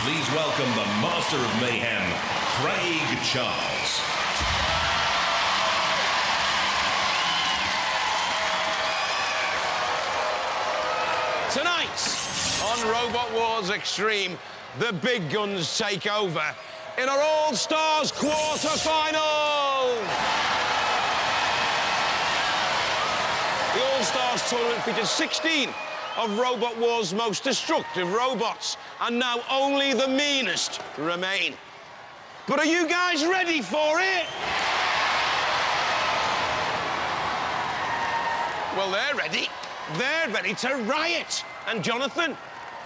Please welcome the Master of Mayhem, Craig Charles. Tonight, on Robot Wars Extreme, the big guns take over in our All-Stars quarter-final. The All-Stars tournament features 16 of Robot Wars' most destructive robots, and now only the meanest remain. But are you guys ready for it? Well, they're ready. They're ready to riot. And Jonathan,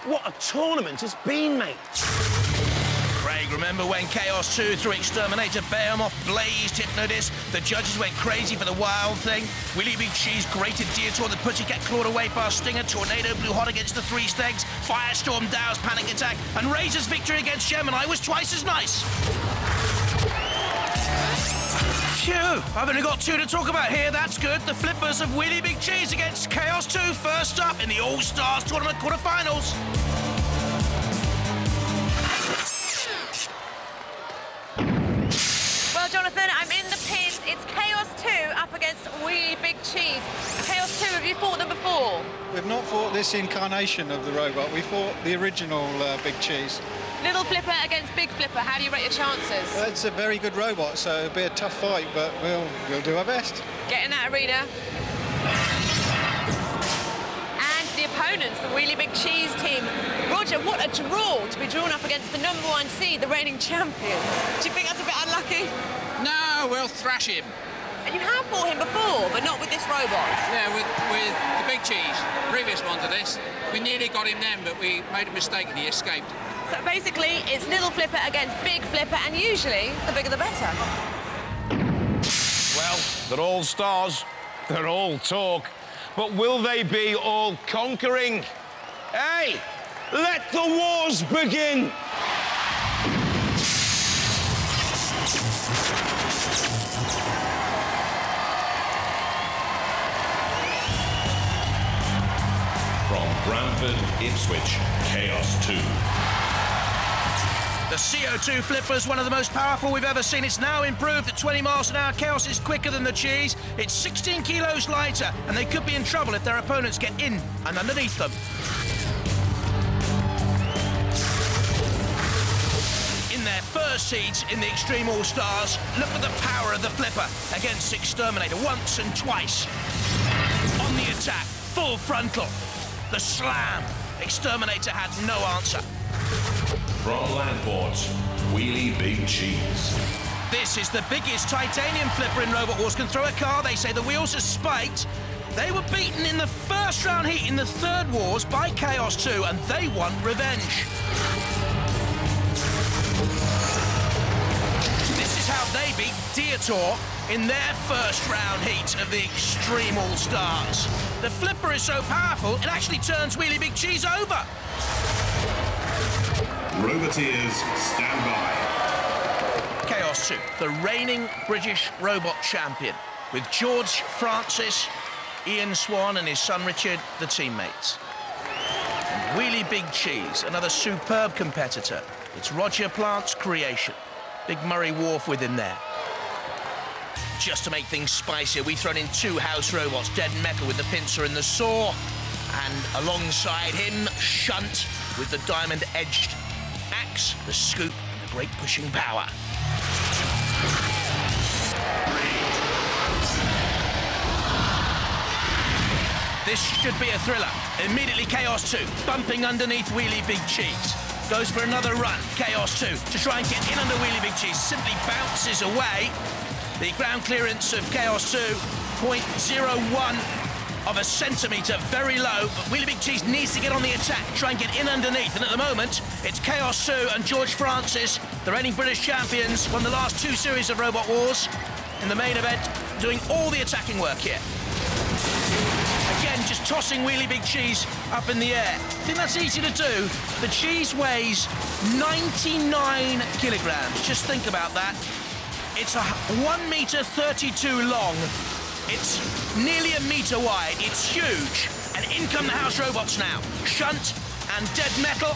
what a tournament it's been, mate. Craig, remember when Chaos 2 threw Exterminator Behemoth blazed Hypnodisc? The judges went crazy for the wild thing. Willy Big Cheese grated Detour, the Pussycat clawed away past Stinger, Tornado blew hot against the Three Stegs, Firestorm Dow's Panic Attack, and Razor's victory against Gemini was twice as nice. Phew, I've only got two to talk about here, that's good. The flippers of Willy Big Cheese against Chaos 2, first up in the All-Stars Tournament quarterfinals. Well, Jonathan, I'm in the pit. It's Chaos 2 up against Willy Big Cheese. Chaos 2, have you fought them before? We've not fought this incarnation of the robot. We fought the original Big Cheese. Little Flipper against Big Flipper. How do you rate your chances? It's a very good robot, so it'll be a tough fight, but we'll do our best. Get in that arena. And the opponents, the Willy Big Cheese team. Roger, what a draw to be drawn up against the #1 seed, the reigning champion. Do you think that's a bit unlucky? No, we'll thrash him. And you have fought him before, but not with this robot. Yeah, with the Big Cheese, previous one to this. We nearly got him then, but we made a mistake and he escaped. So basically, it's Little Flipper against Big Flipper, and usually, the bigger the better. Well, they're all stars, they're all talk, but will they be all conquering? Hey, let the wars begin! From Bramford, Ipswich, Chaos 2. The CO2 Flipper is one of the most powerful we've ever seen. It's now improved at 20 miles an hour. Chaos is quicker than the Cheese. It's 16 kilos lighter, and they could be in trouble if their opponents get in and underneath them. In their first heat in the Extreme All-Stars, look at the power of the Flipper against Exterminator once and twice. On the attack, full frontal. The slam. Exterminator had no answer. From Landport, Wheelie Big Cheese. This is the biggest titanium flipper in Robot Wars. Can throw a car. They say the wheels are spiked. They were beaten in the first round heat in the third Wars by Chaos 2, and they want revenge. This is how they beat Detour in their first round heat of the Extreme All-Stars. The flipper is so powerful, it actually turns Wheelie Big Cheese over. Roboteers, stand by. Chaos 2, the reigning British robot champion, with George Francis, Ian Swan and his son Richard, the teammates. And Wheelie Big Cheese, another superb competitor. It's Roger Plant's creation. Big Murray Wharf with him there. Just to make things spicier, we've thrown in two house robots, Dead Metal with the pincer and the saw, and alongside him, Shunt with the diamond-edged axe, the scoop, and the great pushing power. This should be a thriller. Immediately Chaos 2, bumping underneath Wheelie Big Cheese. Goes for another run, Chaos 2, to try and get in under Wheelie Big Cheese. Simply bounces away. The ground clearance of Chaos 2, 0.01 of a centimetre, very low, but Wheelie Big Cheese needs to get on the attack, try and get in underneath, and at the moment, it's Chaos 2 and George Francis, the reigning British champions, won the last two series of Robot Wars in the main event, doing all the attacking work here. Again, just tossing Wheelie Big Cheese up in the air. I think that's easy to do. The cheese weighs 99 kilograms, just think about that. It's 1 metre 32 long. It's nearly a metre wide. It's huge. And in come the house robots now. Shunt and Dead Metal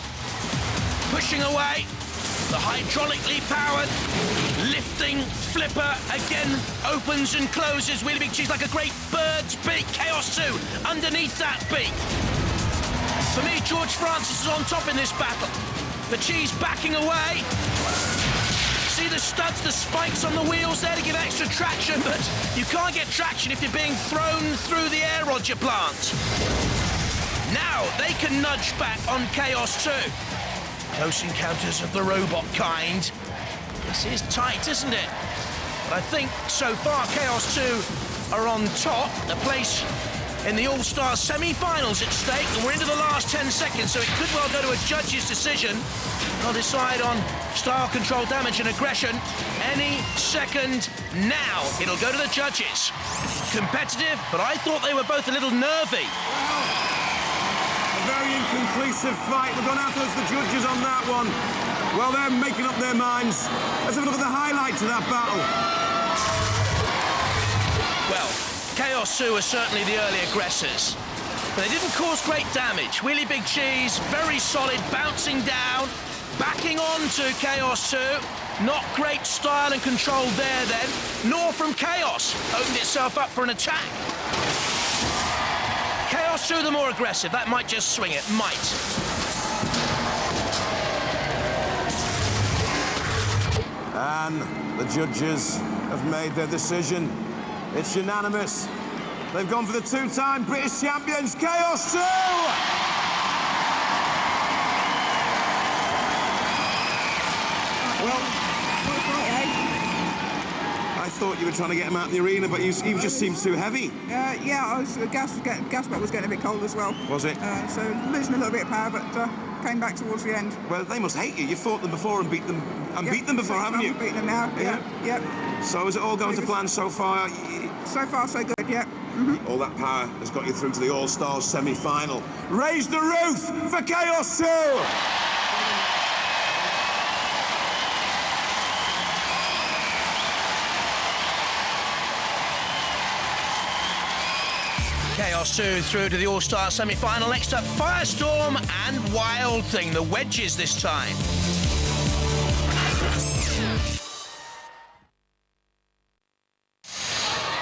pushing away. The hydraulically powered lifting flipper again opens and closes. Wheelie Big Cheese like a great bird's beak. Chaos 2 underneath that beak. For me, George Francis is on top in this battle. The Cheese backing away. See the studs, the spikes on the wheels there to give extra traction, but you can't get traction if you're being thrown through the air rod you plant. Now they can nudge back on Chaos 2. Close encounters of the robot kind. This is tight, isn't it? But I think so far Chaos 2 are on top. A place in the All-Stars semi-finals at stake, and we're into the last 10 seconds, so it could well go to a judge's decision. They'll decide on style control, damage and aggression any second now. It'll go to the judges. Competitive, but I thought they were both a little nervy. A very inconclusive fight. We're going after the judges on that one. Well, they're making up their minds. Let's have a look at the highlights of that battle. Well, Chaos 2 are certainly the early aggressors, but they didn't cause great damage. Wheelie Big Cheese, very solid, bouncing down, backing on to Chaos 2. Not great style and control there then, nor from Chaos. Opened itself up for an attack. Chaos 2 the more aggressive. That might just swing it, might. And the judges have made their decision. It's unanimous. They've gone for the two-time British champions, Chaos 2! Well, I thought you were trying to get him out in the arena, but he just seemed too heavy. Yeah, gas belt was getting a bit cold as well. Was it? So losing a little bit of power, but came back towards the end. Well, they must hate you. You fought them before and beat them, beat them before, haven't you? I've beaten them now. Yep. So is it all going to plan so far? So far, so good. Yeah. Mm-hmm. All that power has got you through to the All-Stars semi-final. Raise the roof for Chaos 2! Chaos 2 through to the All-Star semi-final. Next up, Firestorm and Wild Thing. The wedges this time.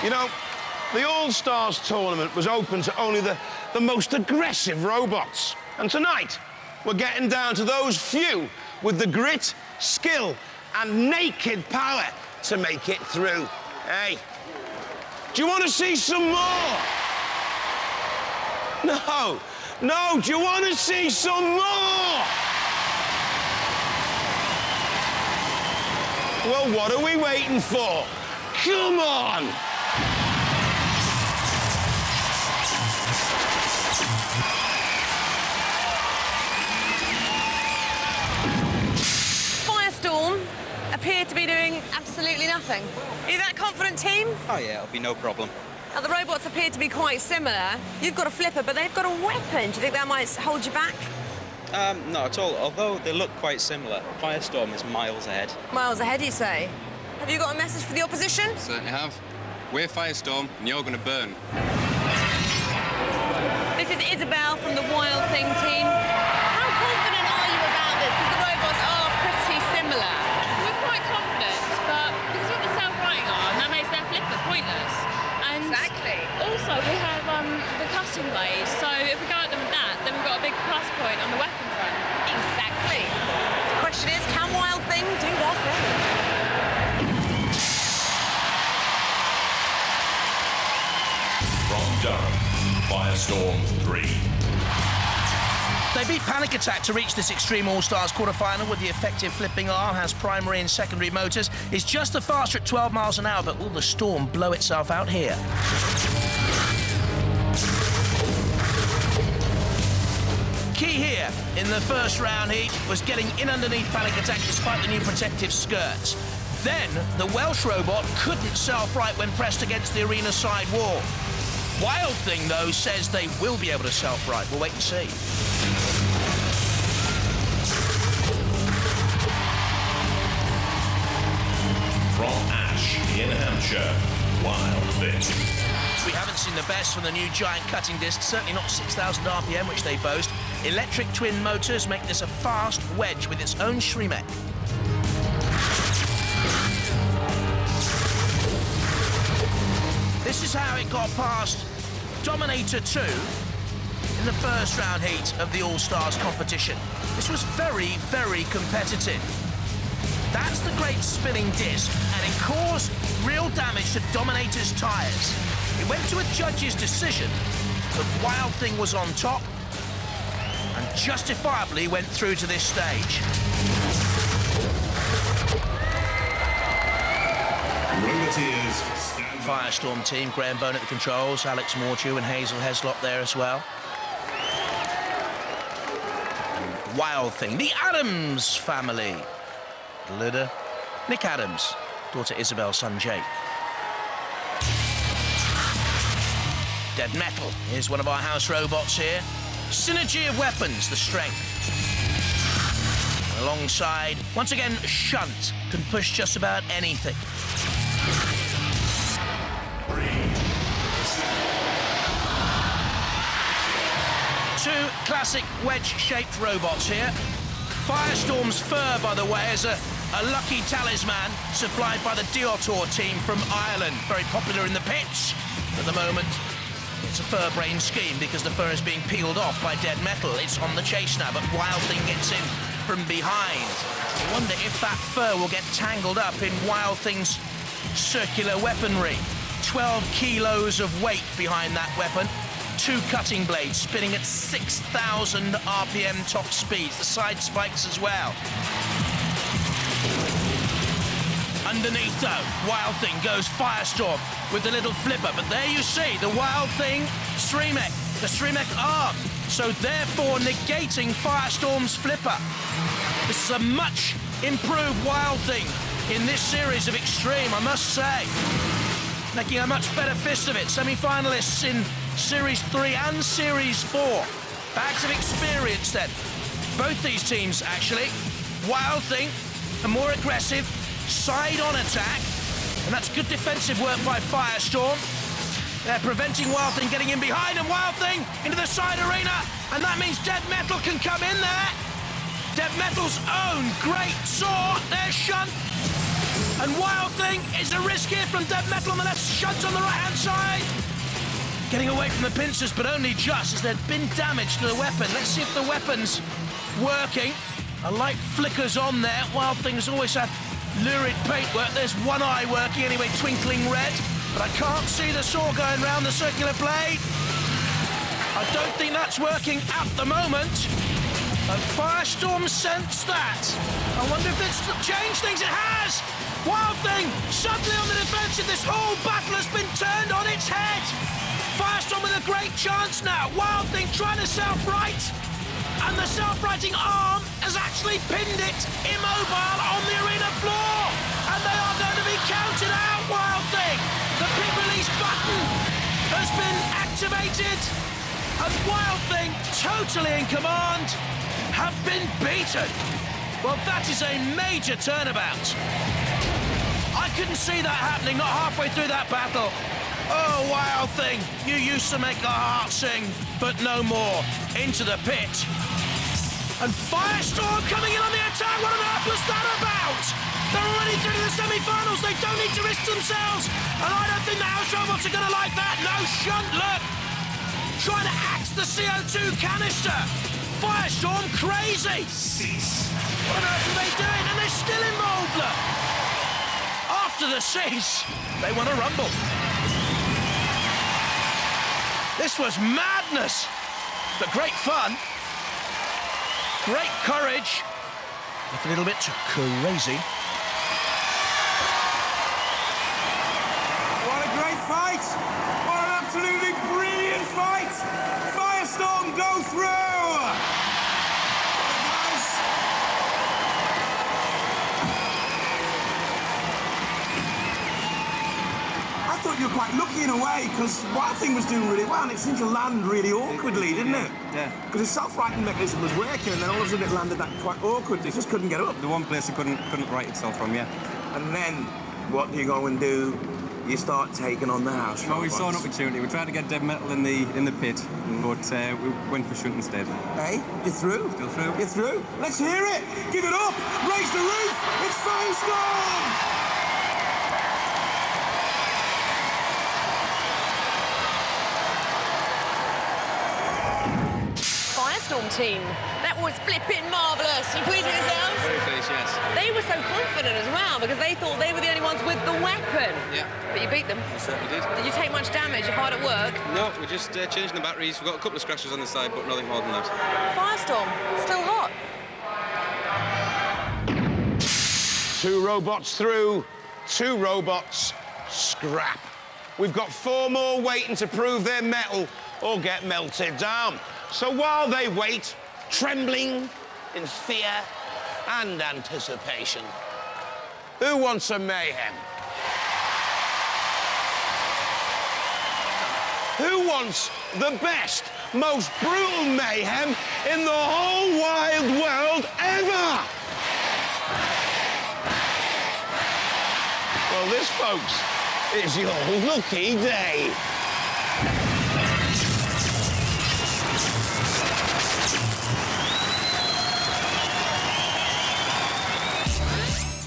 You know, the All-Stars tournament was open to only the most aggressive robots. And tonight, we're getting down to those few with the grit, skill, and naked power to make it through. Hey, do you want to see some more? No, do you want to see some more? Well, what are we waiting for? Come on! Firestorm appear to be doing absolutely nothing. Are you that confident, team? Oh yeah, it'll be no problem. Now, the robots appear to be quite similar. You've got a flipper, but they've got a weapon. Do you think that might hold you back? Not at all. Although they look quite similar, Firestorm is miles ahead. Miles ahead, you say? Have you got a message for the opposition? Certainly have. We're Firestorm, and you're going to burn. This is Isabel from the Wild Thing team. How confident are you about this? Because the robots are pretty similar. We're quite confident, but because of the self-righting arm, that makes their flipper pointless. And exactly. Also, we have the custom blade, so if we go at them with that, then we've got a big plus point on the weapon front. Exactly. The question is, can Wild Thing do their thing? From Durham, Firestorm 3. They beat Panic Attack to reach this Extreme All-Stars quarterfinal with the effective flipping arm, has primary and secondary motors, is just the faster at 12 miles an hour, but will the Storm blow itself out here? Key here in the first round heat was getting in underneath Panic Attack despite the new protective skirts. Then the Welsh robot couldn't self-right when pressed against the arena side wall. Wild Thing, though, says they will be able to self-right. We'll wait and see. From Ash in Hampshire, Wild Thing. We haven't missing the best from the new giant cutting disc, certainly not 6,000 RPM, which they boast. Electric twin motors make this a fast wedge with its own Shremek. This is how it got past Dominator 2 in the first round heat of the All-Stars competition. This was very, very competitive. That's the great spinning disc, and it caused real damage to Dominator's tyres. It went to a judge's decision, but Wild Thing was on top and justifiably went through to this stage. Firestorm team, Graham Bone at the controls, Alex Mordew and Hazel Heslop there as well. And Wild Thing, the Adams family. Leader, Nick Adams, daughter Isabel, son Jake. Dead Metal is one of our house robots here. Synergy of weapons, the strength. And alongside, once again, Shunt can push just about anything. Two classic wedge-shaped robots here. Firestorm's fur, by the way, is a lucky talisman supplied by the Diotor team from Ireland. Very popular in the pits at the moment. It's a fur-brain scheme because the fur is being peeled off by Dead Metal. It's on the chase now, but Wild Thing gets in from behind. I wonder if that fur will get tangled up in Wild Thing's circular weaponry. 12 kilos of weight behind that weapon. 2 cutting blades spinning at 6,000 RPM top speeds. The side spikes as well. Underneath, though, Wild Thing goes Firestorm with the little flipper. But there you see the Wild Thing Shremek, the Shremek arm. So therefore negating Firestorm's flipper. This is a much improved Wild Thing in this series of Extreme, I must say. Making a much better fist of it. Semi-finalists in Series 3 and Series 4. Bags of experience then. Both these teams, actually. Wild Thing, a more aggressive, side-on attack. And that's good defensive work by Firestorm. They're preventing Wild Thing getting in behind, and Wild Thing into the side arena. And that means Dead Metal can come in there. Dead Metal's own great sword. There's Shunt. And Wild Thing is a risk here from Dead Metal on the left, Shunt on the right-hand side. Getting away from the pincers, but only just as there'd been damage to the weapon. Let's see if the weapon's working. A light flickers on there. Wild Thing's always had lurid paintwork. There's one eye working anyway, twinkling red. But I can't see the saw going round the circular blade. I don't think that's working at the moment. And Firestorm sensed that. I wonder if it's changed things. It has! Wild Thing suddenly on the defensive. This whole battle has been turned on its head. Firestorm with a great chance now. Wild Thing trying to self-right. And the self-righting arm has actually pinned it immobile on the arena floor. And they are going to be counted out, Wild Thing. The pit release button has been activated. And Wild Thing, totally in command, have been beaten. Well, that is a major turnabout. I couldn't see that happening, not halfway through that battle. Oh, Wild Thing, you used to make our heart sing, but no more. Into the pit. And Firestorm coming in on the attack. What on earth was that about? They're already through to the semi-finals. They don't need to risk themselves. And I don't think the house robots are going to like that. No, Shunt, look. Trying to axe the CO2 canister. Firestorm crazy. What on earth are they doing? And they're still involved, look. After the cease, they want to rumble. This was madness, but great fun. Great courage, if a little bit crazy. What a great fight! What an absolutely brilliant fight! Firestorm go through! I thought you were quite lucky in a way, because Wild Thing was doing really well, and it seemed to land really awkwardly, didn't it? Yeah. Because his self-righting mechanism was working, and then all of a sudden it landed that quite awkwardly. It just couldn't get up. The one place it couldn't right itself from, yeah. And then, what do you go and do? you start taking on the house Well, we robots. saw an opportunity. We tried to get dead metal in the pit, but we went for shunt instead. Hey, you're through? Still through. You're through? Let's hear it! Give it up! Raise the roof! It's Firestorm! Firestorm team. That was flipping marvellous. You pleased with yourselves? Very pleased, yes. They were so confident as well because they thought they were the only ones with the weapon. Yeah. But you beat them. We certainly did. Did you take much damage? You're hard at work. No, we're just changing the batteries. We've got a couple of scratches on the side, but nothing more than that. Firestorm, still hot. 2 robots through, 2 robots scrap. We've got 4 more waiting to prove their mettle or get melted down. So while they wait, trembling in fear and anticipation, who wants a mayhem? Who wants the best, most brutal mayhem in the whole wide world ever? Well, this, folks, is your lucky day.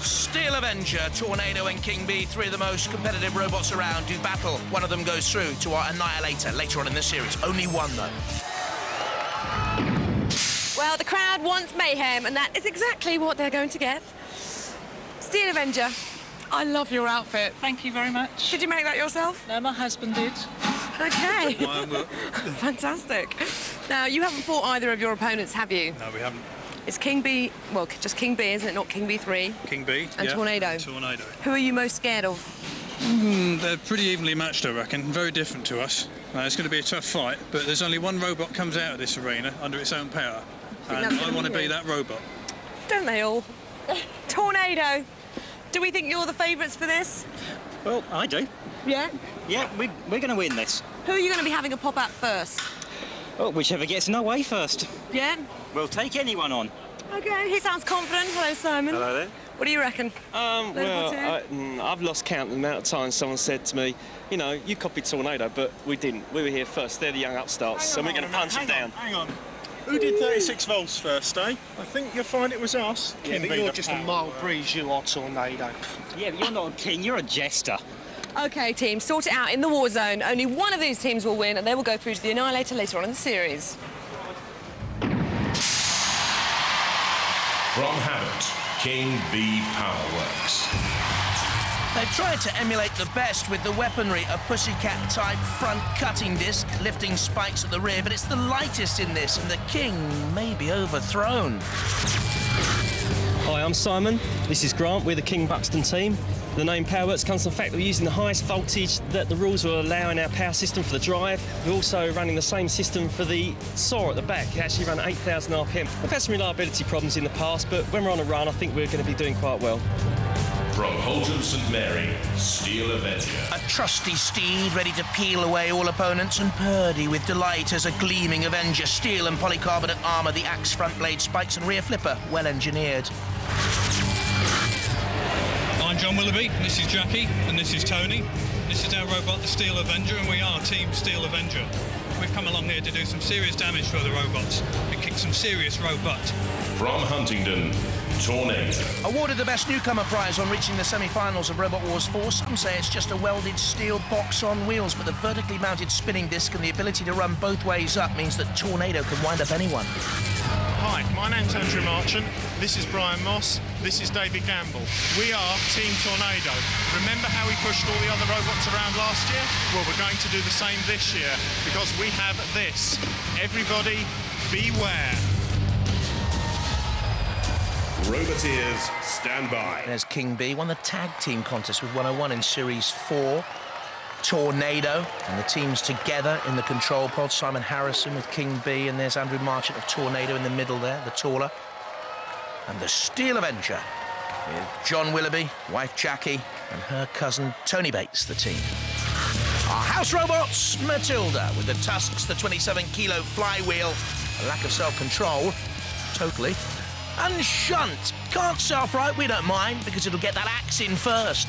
Steel Avenger, Tornado and King Bee, 3 of the most competitive robots around, do battle. One of them goes through to our Annihilator later on in the series. Only one, though. Well, the crowd wants mayhem, and that is exactly what they're going to get. Steel Avenger, I love your outfit. Thank you very much. Did you make that yourself? No, my husband did. Okay. Fantastic. Now, you haven't fought either of your opponents, have you? No, we haven't. It's King Bee, well, just King Bee, isn't it? Not King Bee 3. King Bee, and yeah. Tornado. Tornado. Who are you most scared of? They're pretty evenly matched, I reckon. Very different to us. It's going to be a tough fight, but there's only one robot comes out of this arena under its own power, and I want to be that robot. Don't they all? Tornado. Do we think you're the favourites for this? Well, I do. Yeah? Yeah, we're going to win this. Who are you going to be having a pop at first? Oh, whichever gets in our way first. Yeah? We'll take anyone on. OK, he sounds confident. Hello, Simon. Hello there. What do you reckon? I've lost count of the amount of times someone said to me, you know, you copied Tornado, but we didn't. We were here first. They're the young upstarts, so we're going to punch them down. Hang on. Who did 36 volts first, eh? I think you'll find it was us. Yeah, but you're just a mild breeze, you are, Tornado. Yeah, but you're not a king, you're a jester. OK, team, sort it out in the war zone. Only one of these teams will win, and they will go through to the Annihilator later on in the series. From Habit, King Bee Powerworks. They've tried to emulate the best with the weaponry, a Pussycat-type front cutting disc, lifting spikes at the rear, but it's the lightest in this, and the King may be overthrown. Hi, I'm Simon. This is Grant. We're the King Buxton team. The name Powerworks comes from the fact that we're using the highest voltage that the rules will allow in our power system for the drive. We're also running the same system for the saw at the back. It actually run 8,000 RPM. We've had some reliability problems in the past, but when we're on a run, I think we're going to be doing quite well. From Holton St Mary, Steel Avenger. A trusty steed ready to peel away all opponents, and Purdy with delight as a gleaming Avenger. Steel and polycarbonate armour, the axe front blade spikes and rear flipper, well engineered. I'm John Willoughby, this is Jackie, and this is Tony. This is our robot, the Steel Avenger, and we are Team Steel Avenger. We've come along here to do some serious damage for the robots and kick some serious road butt. From Huntingdon, Tornado. Awarded the Best Newcomer prize on reaching the semi-finals of Robot Wars 4. Some say it's just a welded steel box on wheels, but the vertically mounted spinning disc and the ability to run both ways up means that Tornado can wind up anyone. Hi, my name's Andrew Marchant. This is Brian Moss. This is David Gamble. We are Team Tornado. Remember how we pushed all the other robots around last year? Well, we're going to do the same this year because we have this. Everybody, beware. Roboteers, stand by. There's King Bee, won the tag team contest with 101 in Series 4. Tornado, and the teams together in the control pod. Simon Harrison with King Bee, and there's Andrew Marchant of Tornado in the middle there, the taller. And the Steel Avenger with John Willoughby, wife Jackie, and her cousin Tony Bates, the team. Our house robots, Matilda, with the tusks, the 27-kilo flywheel, a lack of self-control, totally. And Shunt, can't self-right, we don't mind, because it'll get that axe in first.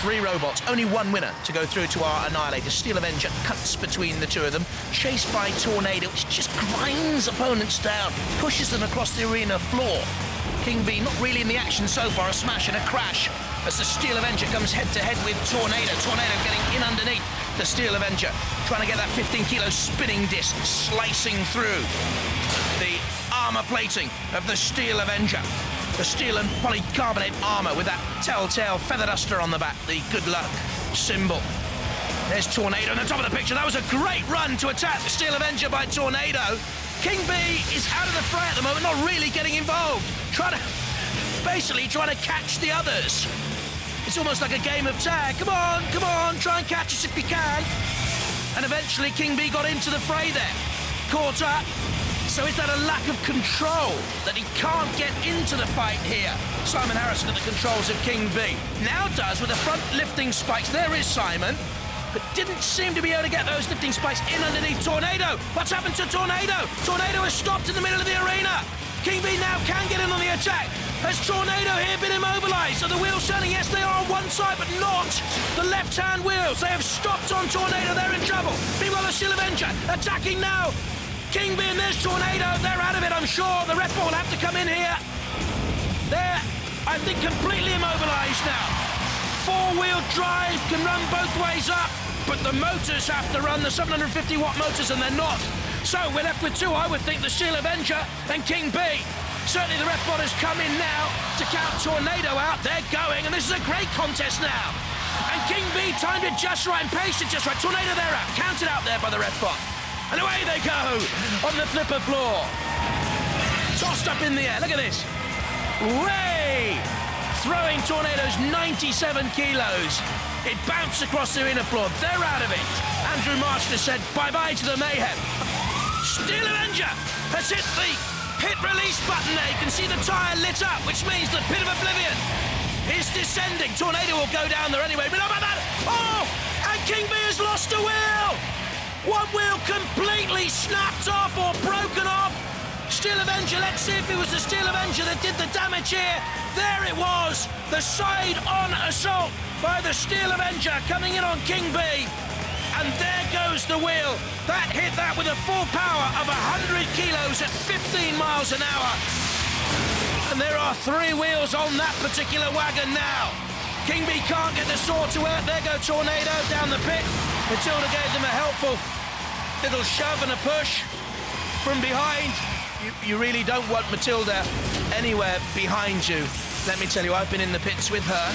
3 robots, only 1 winner to go through to our Annihilator. Steel Avenger cuts between the 2 of them, chased by Tornado, which just grinds opponents down, pushes them across the arena floor. King B not really in the action so far, a smash and a crash as the Steel Avenger comes head-to-head with Tornado. Tornado getting in underneath the Steel Avenger, trying to get that 15-kilo spinning disc, slicing through the armour plating of the Steel Avenger. The steel and polycarbonate armour with that telltale feather duster on the back, the good luck symbol. There's Tornado on the top of the picture. That was a great run to attack the Steel Avenger by Tornado. King B is out of the fray at the moment, not really getting involved. Basically trying to catch the others. It's almost like a game of tag. Come on, try and catch us if you can. And eventually King B got into the fray there. Caught up. So is that a lack of control that he can't get into the fight here? Simon Harrison at the controls of King B. Now does with the front lifting spikes. There is Simon, but didn't seem to be able to get those lifting spikes in underneath Tornado. What's happened to Tornado? Tornado has stopped in the middle of the arena. King B now can get in on the attack. Has Tornado here been immobilised? Are the wheels turning? Yes, they are on one side, but not the left-hand wheels. They have stopped on Tornado. They're in trouble. Meanwhile, the Steel Avenger attacking now. King B and there's Tornado. They're out of it, I'm sure. The ref will have to come in here. They're, I think, completely immobilised now. 4-wheel drive can run both ways up, but the motors have to run the 750-watt motors, and they're not. So we're left with 2, I would think, the Steel Avenger and King B. Certainly the ref bot has come in now to count Tornado out. They're going, and this is a great contest now. And King B timed it just right and paced it just right. Tornado, they're out. Counted out there by the ref bot. And away they go on the flipper floor. Tossed up in the air. Look at this. Way! Throwing Tornado's 97 kilos. It bounced across the arena floor. They're out of it. Andrew Marshall has said bye-bye to the mayhem. Steel Avenger has hit the pit release button there. You can see the tyre lit up, which means the pit of oblivion is descending. Tornado will go down there anyway. But how about that? Oh! And King B has lost a wheel. One wheel completely snapped off or broken off. Steel Avenger, let's see if it was the Steel Avenger that did the damage here. There it was. The side-on assault by the Steel Avenger coming in on King B. And there goes the wheel. That hit that with a full power of 100 kilos at 15 miles an hour. And there are 3 wheels on that particular wagon now. King B can't get the saw to work. There go Tornado down the pit. Matilda gave them a helpful little shove and a push from behind. You really don't want Matilda anywhere behind you. Let me tell you, I've been in the pits with her.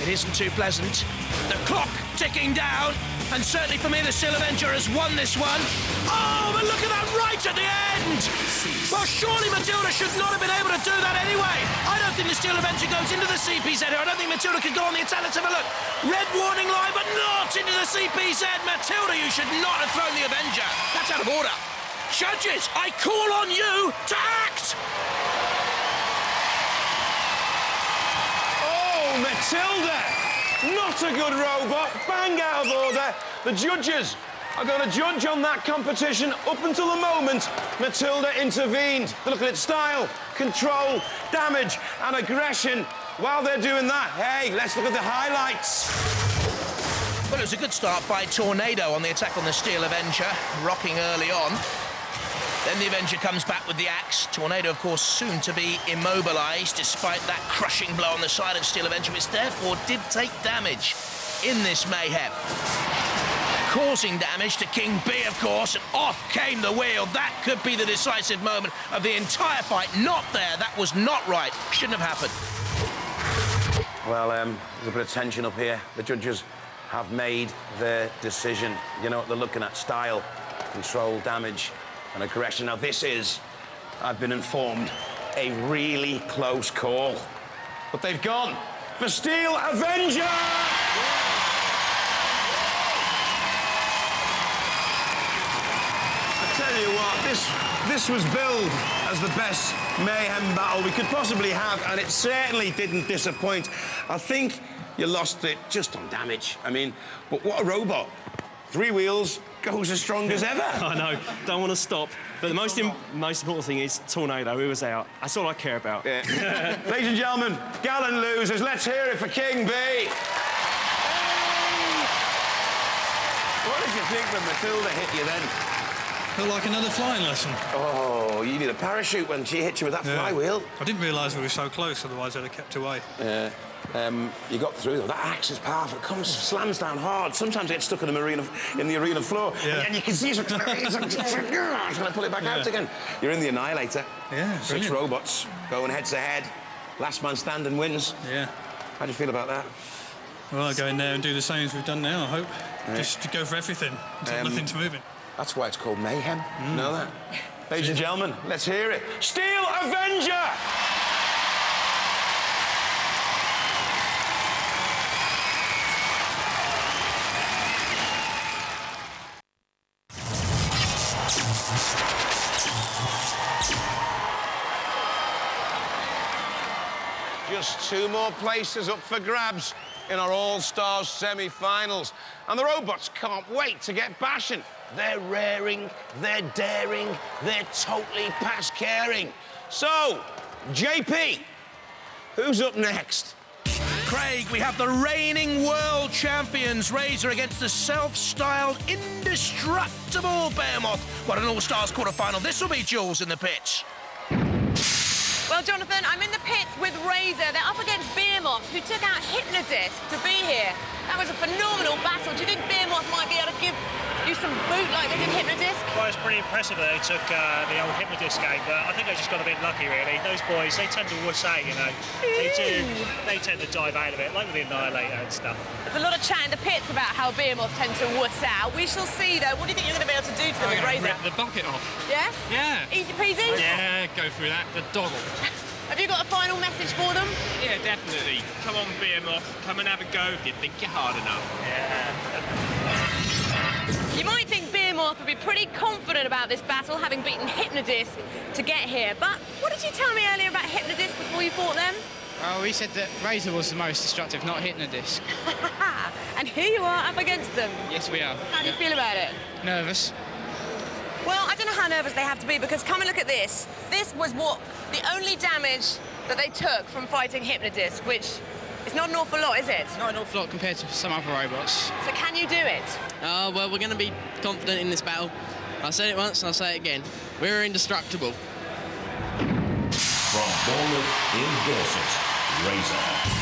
It isn't too pleasant. The clock ticking down, and certainly for me, the Steel Avenger has won this one. Oh, but look at that right at the end! Well, surely Matilda should not have been able to do that anyway. I don't think the Steel Avenger goes into the CPZ here. I don't think Matilda could go on the attack. Let's have a look. Red warning line, but not into the CPZ. Matilda, you should not have thrown the Avenger. That's out of order. Judges, I call on you to act! Oh, Matilda! Not a good robot. Bang out of order. The judges are going to judge on that competition. Up until the moment, Matilda intervened. Look at its style, control, damage and aggression. While they're doing that, hey, let's look at the highlights. Well, it was a good start by Tornado on the attack on the Steel Avenger, rocking early on. Then the Avenger comes back with the axe. Tornado, of course, soon to be immobilised, despite that crushing blow on the side of Steel Avenger, which therefore did take damage in this mayhem. Causing damage to King B, of course, and off came the wheel. That could be the decisive moment of the entire fight. Not there. That was not right. Shouldn't have happened. Well, there's a bit of tension up here. The judges have made their decision. You know what they're looking at? Style, control, damage and aggression. Now, this is, I've been informed, a really close call. But they've gone for Steel Avenger! I tell you what, this was billed as the best mayhem battle we could possibly have, and it certainly didn't disappoint. I think you lost it just on damage. I mean, but what a robot. 3 wheels, goes as strong as ever. I know, don't want to stop. But the most important thing is Tornado, who was out. That's all I care about. Yeah. Ladies and gentlemen, gallant losers, let's hear it for King B. did you think when Matilda hit you then? Felt like another flying lesson. Oh, you need a parachute when she hit you with that flywheel. I didn't realise we were so close, otherwise I'd have kept away. Yeah. You got through though. That axe is powerful. It comes, slams down hard. Sometimes it gets stuck in the arena floor, and you can see it's trying to pull it back out again. You're in the Annihilator. Yeah, 6 robots going head to head. Last man standing wins. Yeah. How do you feel about that? Well, I'll go in there and do the same as we've done now, I hope. Yeah. Just to go for everything until nothing's moving. That's why it's called mayhem. You know that? Ladies and gentlemen, let's hear it. Steel Avenger! Just 2 more places up for grabs in our All-Stars semi-finals. And the robots can't wait to get bashing. They're raring, they're daring, they're totally past caring. So, JP, who's up next? Craig, we have the reigning world champions Razor against the self-styled indestructible Behemoth. What an All-Stars quarter-final. This will be Jules in the pitch. Well, Jonathan, I'm in the pits with Razor. They're up against Behemoth, who took out Hypnodisc to be here. That was a phenomenal battle. Do you think Behemoth might be able to give you some boot like they did Hypnodisc? Well, it's pretty impressive that they took the old Hypnodisc game, but I think they just got a bit lucky, really. Those boys, they tend to wuss out, you know. They tend to dive out of it, like with the Annihilator and stuff. There's a lot of chat in the pits about how Behemoth tend to wuss out. We shall see, though. What do you think you're going to be able to do to them with Razor? Rip the bucket off. Yeah? Yeah. Easy peasy? Yeah, go through that. The doggle. Have you got a final message for them? Yeah, definitely. Come on, Behemoth. Come and have a go if you think you're hard enough. Yeah. You might think Behemoth would be pretty confident about this battle, having beaten Hypnodisc to get here. But what did you tell me earlier about Hypnodisc before you fought them? Well, we said that Razor was the most destructive, not Hypnodisc. And here you are up against them. Yes, we are. How do you feel about it? Nervous. Well, I don't know how nervous they have to be, because come and look at this. This was the only damage that they took from fighting Hypnodisc, which is not an awful lot, is it? Not an awful lot compared to some other robots. So can you do it? Well, we're going to be confident in this battle. I said it once and I'll say it again. We're indestructible. From Bournemouth in Dorset, Razor.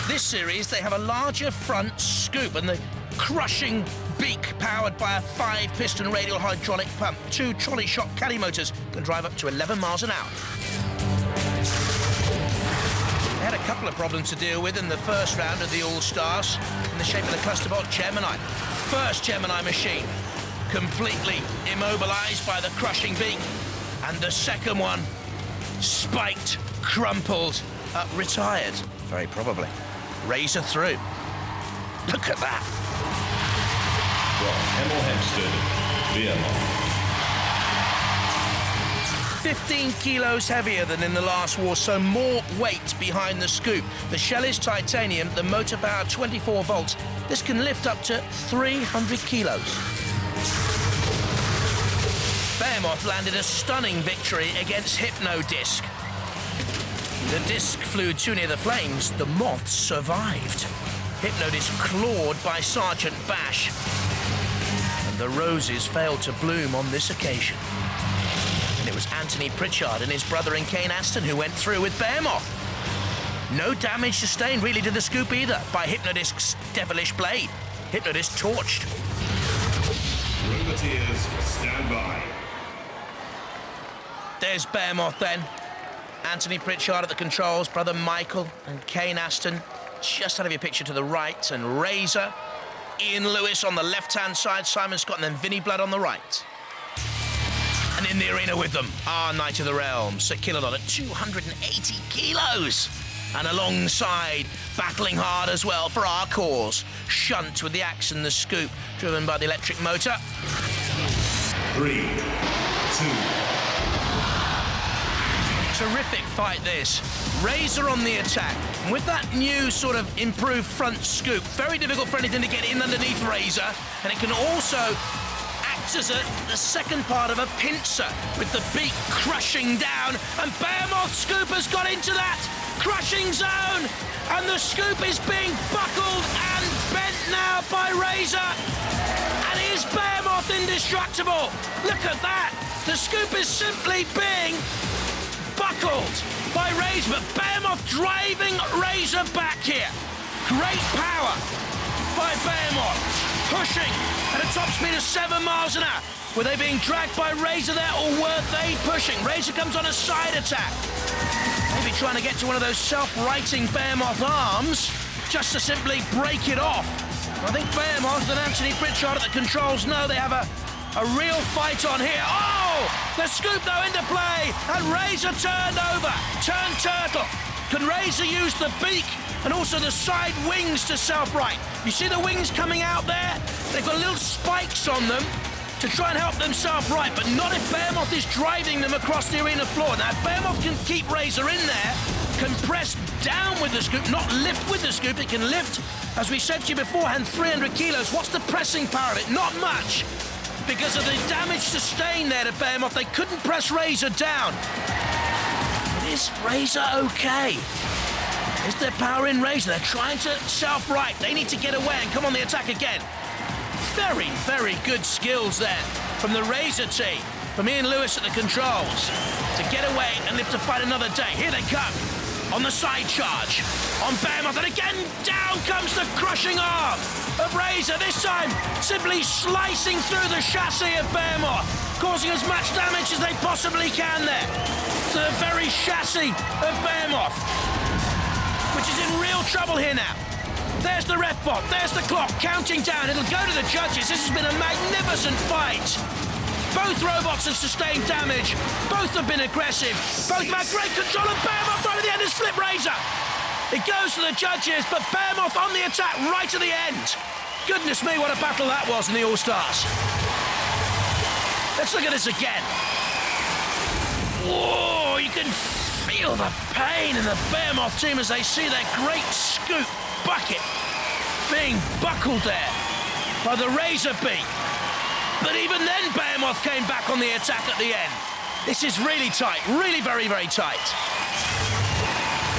This series, they have a larger front scoop and the crushing beak powered by a 5-piston radial hydraulic pump. 2 trolley shock caddy motors can drive up to 11 miles an hour. They had a couple of problems to deal with in the first round of the All-Stars in the shape of the Clusterbot Gemini. First Gemini machine completely immobilised by the crushing beak, and the second one spiked, crumpled, retired, very probably. Razor through. Look at that. From Hemel Hempstead, Behemoth. 15 kilos heavier than in the last war, so more weight behind the scoop. The shell is titanium, the motor power 24 volts. This can lift up to 300 kilos. Behemoth landed a stunning victory against Hypnodisc. The disc flew too near the flames. The moths survived. Hypnodisc clawed by Sergeant Bash. And the roses failed to bloom on this occasion. And it was Anthony Pritchard and his brother in Kane Aston who went through with Behemoth. No damage sustained really to the scoop either by Hypnodisc's devilish blade. Hypnodisc torched. Roboteers, stand by. There's Behemoth then. Anthony Pritchard at the controls, brother Michael and Kane Aston just out of your picture to the right, and Razor, Ian Lewis on the left-hand side, Simon Scott, and then Vinnie Blood on the right. And in the arena with them, our Knight of the Realm, Sir Killalon at 280 kilos. And alongside, battling hard as well for our cause, Shunt with the axe and the scoop, driven by the electric motor. 3, 2. Terrific fight this. Razor on the attack. And with that new sort of improved front scoop, very difficult for anything to get in underneath Razor. And it can also act This is the second part of a pincer, with the beak crushing down, and Behemoth Scoop has got into that crushing zone, and the scoop is being buckled and bent now by Razor. And is Behemoth indestructible? Look at that. The scoop is simply being buckled by Razor, but Behemoth driving Razor back here. Great power by Behemoth, pushing at a top speed of 7 miles an hour. Were they being dragged by Razor there, or were they pushing? Razor comes on a side attack. Maybe trying to get to one of those self-righting Behemoth arms, just to simply break it off. I think Behemoth and Anthony Pritchard at the controls know they have a real fight on here. Oh! The scoop, though, into play, and Razor turned over. Turned turtle. Can Razor use the beak and also the side wings to self-right? You see the wings coming out there? They've got little spikes on them to try and help them self-right, but not if Behemoth is driving them across the arena floor. Now, if Behemoth can keep Razor in there, can press down with the scoop, not lift with the scoop, it can lift, as we said to you beforehand, 300 kilos. What's the pressing power of it? Not much. Because of the damage sustained there to Behemoth, they couldn't press Razor down. But is Razor okay? Is there power in Razor? They're trying to self-right. They need to get away and come on the attack again. Very, very good skills there from the Razor team, from Ian Lewis at the controls, to get away and live to fight another day. Here they come, on the side charge, on Behemoth, and again down comes the crushing arm of Razor, this time simply slicing through the chassis of Behemoth, causing as much damage as they possibly can there to the very chassis of Behemoth, which is in real trouble here now. There's the ref bot, there's the clock, counting down. It'll go to the judges. This has been a magnificent fight. Both robots have sustained damage. Both have been aggressive. Both have had great control of Behemoth right at the end of Slip Razor. It goes to the judges, but Behemoth on the attack right at the end. Goodness me, what a battle that was in the All-Stars. Let's look at this again. Whoa, you can feel the pain in the Behemoth team as they see their great scoop bucket being buckled there by the Razor beak. But even then, Behemoth came back on the attack at the end. This is really tight, really very, very tight.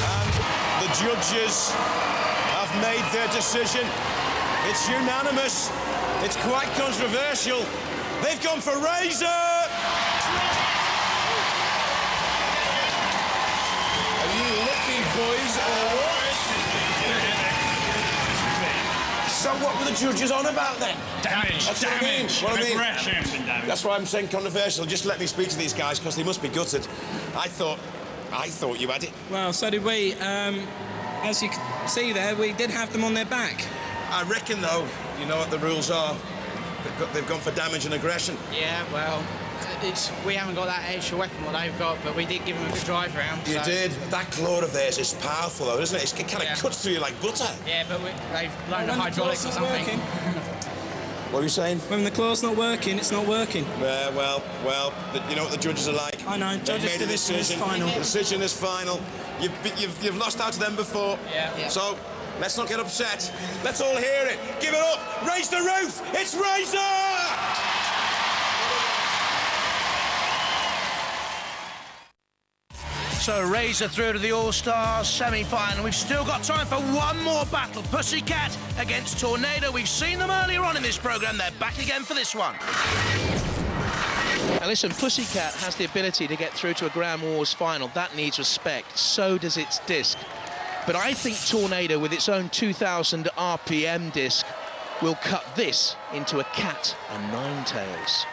And the judges have made their decision. It's unanimous. It's quite controversial. They've gone for Razor! Are you looking, boys, or what? So what were the judges on about then? Damage, That's damage, what I mean. aggression. That's why I'm saying controversial. Just let me speak to these guys, because they must be gutted. I thought you had it. Well, so did we. As you can see there, we did have them on their back. I reckon, though, you know what the rules are. They've gone for damage and aggression. Yeah, well, we haven't got that extra weapon what they've got, but we did give them a good drive round. You did. That claw of theirs is powerful, though, isn't it? It kind of cuts through you like butter. Yeah, but they've learned the hydraulics or something. What are you saying? When the claw's not working, it's not working. Well, you know what the judges are like. I know. They've made a decision. Final. The decision is final. You've lost out to them before. Yeah. So let's not get upset. Let's all hear it. Give it up. Raise the roof. It's Razor! So Razor through to the All-Stars semi-final. We've still got time for one more battle. Pussycat against Tornado. We've seen them earlier on in this programme. They're back again for this one. Now listen, Pussycat has the ability to get through to a Grand Wars final. That needs respect. So does its disc. But I think Tornado, with its own 2,000 RPM disc, will cut this into a cat and nine tails.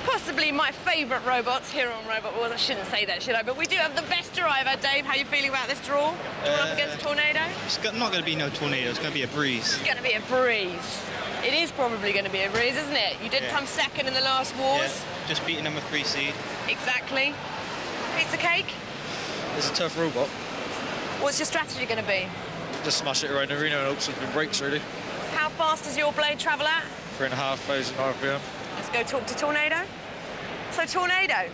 Possibly my favourite robots here on Robot Wars. I shouldn't say that, should I? But we do have the best driver. Dave, how are you feeling about this draw? Drawn up against Tornado? It's not going to be no Tornado. It's going to be a breeze. It's going to be a breeze. It is probably going to be a breeze, isn't it? You did come second in the last wars. Yeah, just beating them a 3 seed. Exactly. Pizza cake? It's a tough robot. What's your strategy going to be? Just smash it around the arena and hope something breaks, really. How fast does your blade travel at? 3,500 RPM. Let's go talk to Tornado. So Tornado,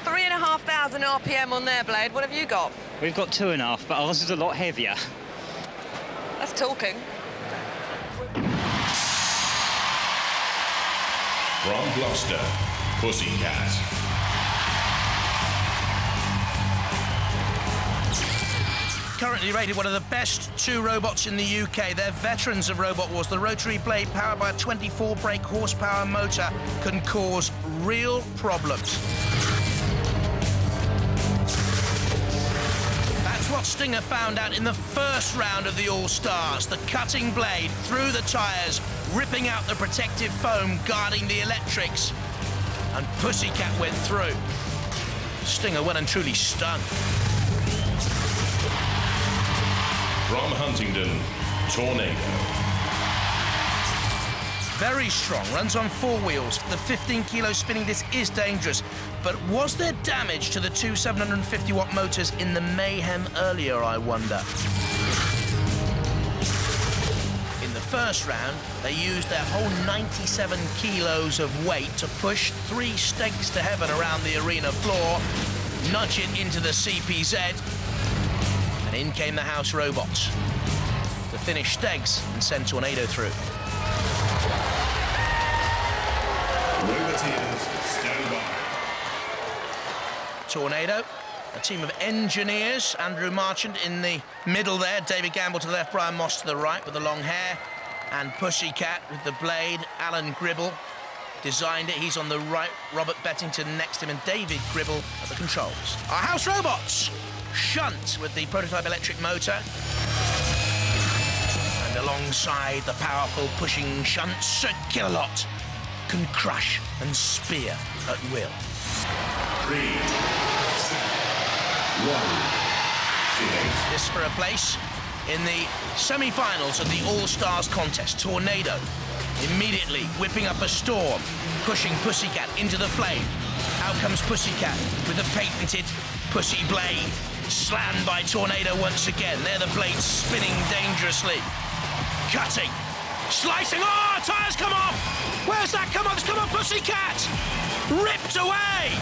3,500 RPM on their blade. What have you got? We've got 2.5, but ours is a lot heavier. That's talking. From Gloucester, Pussycat. Currently rated one of the best two robots in the UK. They're veterans of Robot Wars. The rotary blade, powered by a 24 brake horsepower motor, can cause real problems. That's what Stinger found out in the first round of the All-Stars. The cutting blade through the tyres, ripping out the protective foam guarding the electrics. And Pussycat went through. Stinger well and truly stung. From Huntingdon, Tornado. Very strong, runs on 4 wheels. The 15-kilo spinning disc is dangerous. But was there damage to the two 750-watt motors in the Mayhem earlier, I wonder? In the first round, they used their whole 97 kilos of weight to push 3 stakes to heaven around the arena floor, nudge it into the CPZ, and in came the house robots to finish Stegs and send Tornado through. Roboteers, stand by. Tornado, a team of engineers. Andrew Marchant in the middle there, David Gamble to the left, Brian Moss to the right with the long hair, and Pussycat with the blade. Alan Gribble designed it. He's on the right, Robert Bettington next to him, and David Gribble at the controls. Our house robots. Shunt with the prototype electric motor. And alongside the powerful pushing Shunt, Kilolot can crush and spear at will. 3, 2, 1. This for a place in the semi-finals of the All-Stars contest. Tornado immediately whipping up a storm, pushing Pussycat into the flame. Out comes Pussycat with the patented Pussy blade. Slammed by Tornado once again. There the blades spinning dangerously. Cutting. Slicing. Oh, tyres come off! Where's that come off? It's come off Pussycat! Ripped away!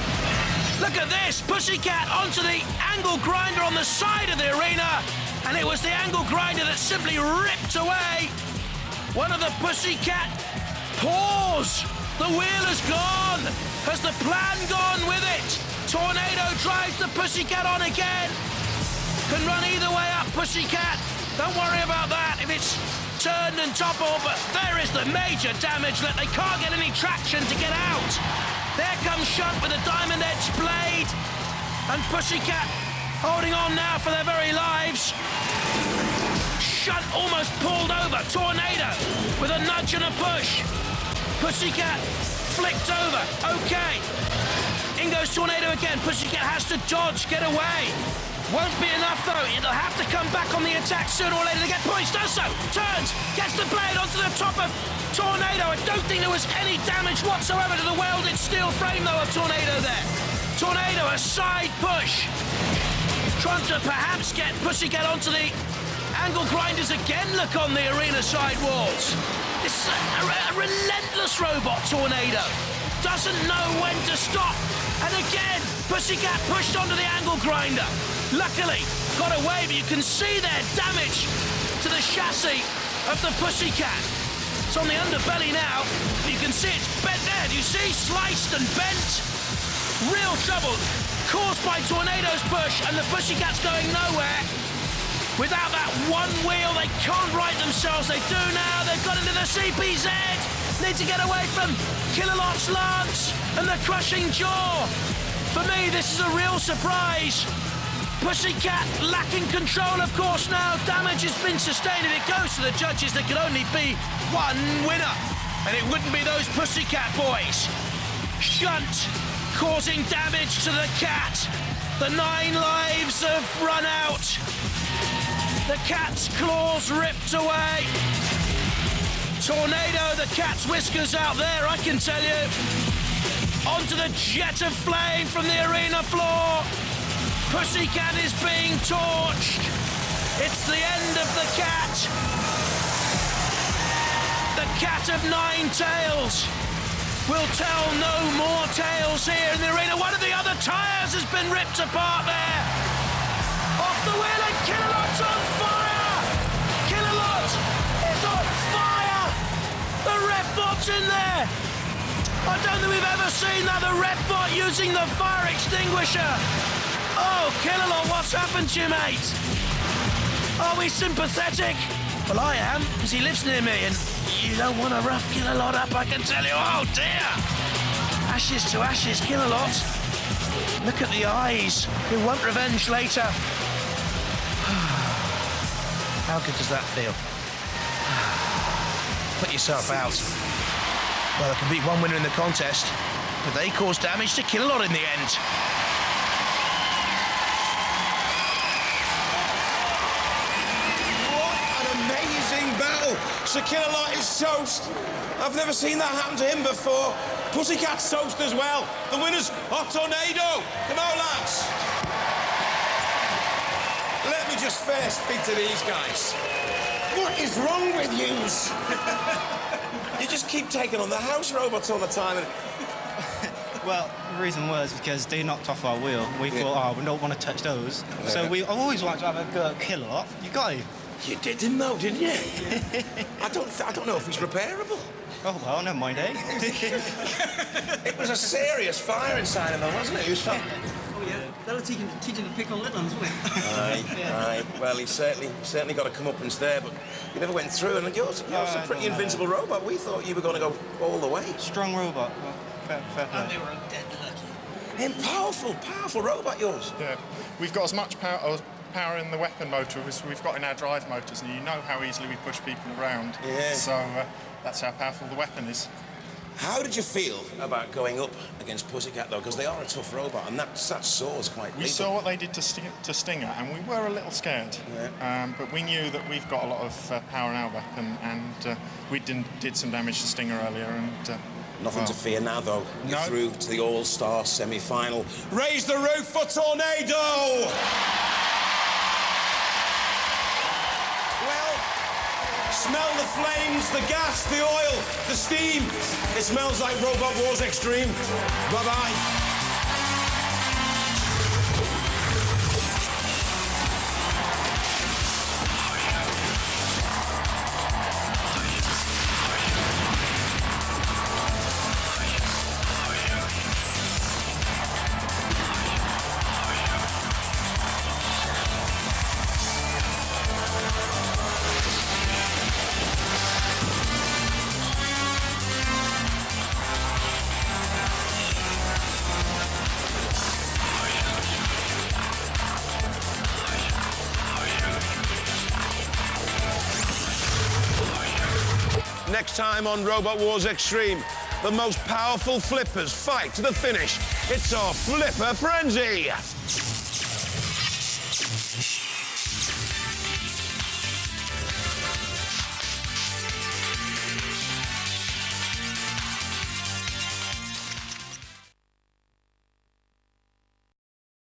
Look at this. Pussycat onto the angle grinder on the side of the arena. And it was the angle grinder that simply ripped away one of the Pussycat paws. The wheel has gone. Has the plan gone with it? Tornado drives the Pussycat on again. Can run either way up, Pussycat. Don't worry about that if it's turned and toppled, but there is the major damage that they can't get any traction to get out. There comes Shunt with a diamond edge blade. And Pussycat holding on now for their very lives. Shunt almost pulled over. Tornado with a nudge and a push. Pussycat flicked over. Okay. In goes Tornado again. Pussycat has to dodge, get away. Won't be enough, though. It'll have to come back on the attack sooner or later to get points. Does so. Turns. Gets the blade onto the top of Tornado. I don't think there was any damage whatsoever to the welded steel frame, though, of Tornado there. Tornado, a side push. Trying to perhaps get Pussycat onto the angle grinders again. Look on the arena side walls. This is a relentless robot, Tornado. Doesn't know when to stop. And again, Pussycat pushed onto the angle grinder. Luckily, got away, but you can see their damage to the chassis of the Pussycat. It's on the underbelly now. You can see it's bent there. Do you see? Sliced and bent. Real trouble caused by Tornado's push, and the Pussycat's going nowhere. Without that one wheel, they can't right themselves. They do now. They've got into the CPZ. Need to get away from Kilolot's lance and the crushing jaw. For me, this is a real surprise. Pussycat lacking control, of course, now. Damage has been sustained. If it goes to the judges, there could only be one winner. And it wouldn't be those Pussycat boys. Shunt causing damage to the cat. The 9 lives have run out. The cat's claws ripped away. Tornado, the cat's whiskers out there, I can tell you. Onto the jet of flame from the arena floor. Pussycat is being torched. It's the end of the cat. The cat of 9 tails will tell no more tales here in the arena. One of the other tyres has been ripped apart there. Off the wheel, and Kilolot's on fire! Kilolot is on fire! The ref bot's in there! I don't think we've ever seen another Repbot using the fire extinguisher. Oh, Killalot, what's happened to you, mate? Are we sympathetic? Well, I am, because he lives near me, and you don't want to rough Killalot up, I can tell you. Oh, dear. Ashes to ashes, Killalot. Look at the eyes. He want revenge later. How good does that feel? Put yourself out. Well, there can be one winner in the contest, but they caused damage to Killalot in the end. Amazing battle. Sir Killalot is toast. I've never seen that happen to him before. Pussycat's toast as well. The winner's Hot Tornado. Come on, lads. Let me just first speak to these guys. What is wrong with yous? You just keep taking on the house robots all the time. And... Well, the reason was because they knocked off our wheel. We thought, oh, we don't want to touch those. Yeah. So we always wanted to have a go at Killalot. You got him. You didn't know, didn't you? I don't know if he's repairable. Oh, well, never mind, eh? It was a serious fire inside of him, wasn't it? He was fine. Oh, yeah. That'll teach him to pick on little ones, won't it? Aye. Well, he certainly got a comeuppance there, but he never went through. And yours a pretty invincible robot. We thought you were going to go all the way. Strong robot. Well, fair play. And they were dead lucky. And powerful robot, yours. Yeah. We've got as much power in the weapon motor as we've got in our drive motors, and you know how easily we push people around. Yeah. So that's how powerful the weapon is. How did you feel about going up against Pussycat, though? Because they are a tough robot, and that saw's quite We saw what they did to Stinger, and we were a little scared. Yeah. But we knew that we've got a lot of power in our weapon, and we did some damage to Stinger earlier, and... Nothing to fear now, though. You're No. through to the All-Star semi-final. Raise the roof for Tornado! Smell the flames, the gas, the oil, the steam. It smells like Robot Wars Extreme. Bye-bye. Next time on Robot Wars Extreme, the most powerful flippers fight to the finish. It's our Flipper Frenzy.